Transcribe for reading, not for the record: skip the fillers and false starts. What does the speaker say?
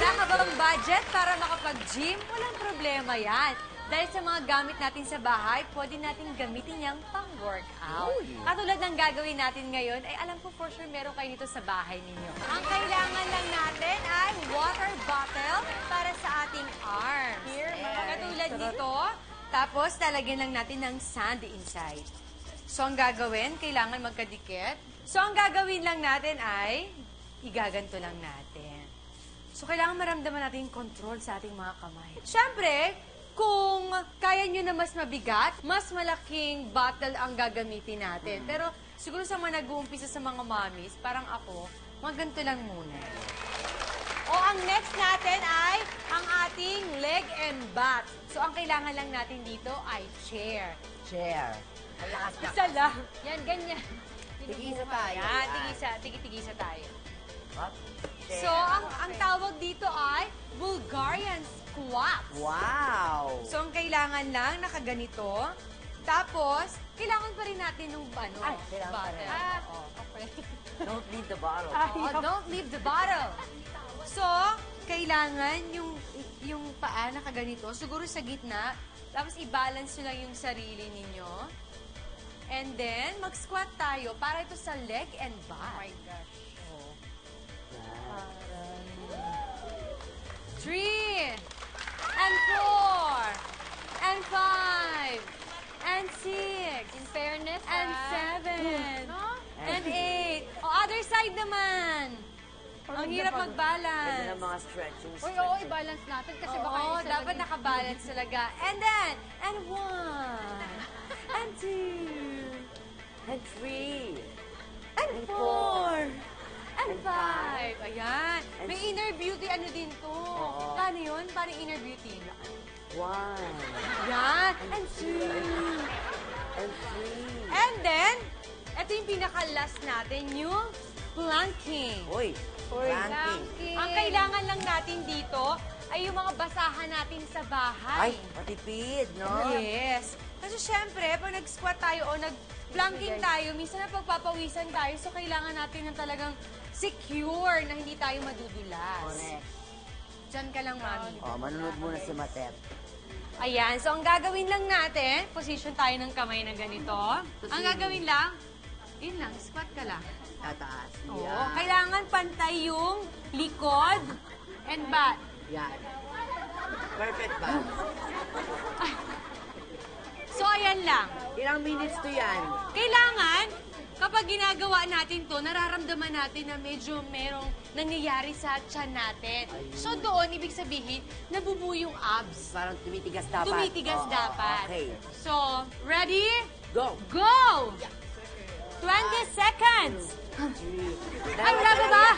Wala ka bang budget para makapag-gym? Walang problema yan. Dahil sa mga gamit natin sa bahay, pwede natin gamitin niyang pang-workout. Katulad ng gagawin natin ngayon, ay alam ko for sure meron kayo dito sa bahay ninyo. Ang kailangan lang natin ay water bottle para sa ating arms. Katulad nito. Tapos, lalagyan lang natin ng sand inside. So, ang gagawin, kailangan magkadikit. So, ang gagawin lang natin ay igaganto lang natin. So, kailangan maramdaman natin yung control sa ating mga kamay. Siyempre, kung kaya nyo na mas mabigat, mas malaking bottle ang gagamitin natin. Pero siguro sa mga nag-uumpisa sa mga mommies, parang ako, maganto lang muna. O ang next natin ay ang ating leg and back. So ang kailangan lang natin dito ay chair. Chair. Isa lang. Yan, ganyan. Tigisa tayo. Yan, tigisa tayo. Up. Chair. So ang tawag dito ay Bulgarian squats. Wow! So, ang kailangan lang, nakaganito. Tapos, kailangan pa rin natin ng Ay, kailangan pa rin. okay. Don't leave the bottle. Don't leave the bottle. So, kailangan yung paa nakaganito, siguro sa gitna. Tapos, i-balance nyo lang yung sarili ninyo. And then, mag-squat tayo para ito sa leg and back. Oh my gosh. 3 and 4 and 5 and 6 In fairness, and 7 and 8. O, other side naman. Ang hirap Ganda mag-balance. ng mga stretching. Uy, oo, i-balance natin kasi baka Oo, isa dapat lang nakabalance talaga. And then, and 1 and 2 And 3. and 4 and 5. Ayan. May inner beauty ano din to. Paano yun? Paano inner beauty? 1. Yan. And 2. And 3. And then, ito yung pinaka-last natin, yung planking. Uy, planking. Ang kailangan lang natin dito ay yung mga basahan natin sa bahay. Ay, matipid, no? Yes. Kasi syempre, pag nag-squat tayo o nag-planking tayo, minsan na pagpapawisan tayo, so kailangan natin ng talagang secure na hindi tayo madudulas. Correct. Diyan ka lang, mami. Oh, manunod muna si Matet. Ayan, so ang gagawin lang natin, position tayo ng kamay na ganito. Ang gagawin lang, yun lang, squat ka lang. Tataas. Oo, Yan. kailangan pantay yung likod and back. Yan. Perfect ba? So, ayan lang. Ilang minutes to yan? Kailangan, kapag ginagawa natin to, nararamdaman natin na medyo merong nangyayari sa tiyan natin. So, doon, ibig sabihin, nabubuo yung abs. Parang tumitigas dapat. Tumitigas Oo, dapat. Okay. So, ready? Go! Go! 20 seconds! 3. Ay, wala ba ba?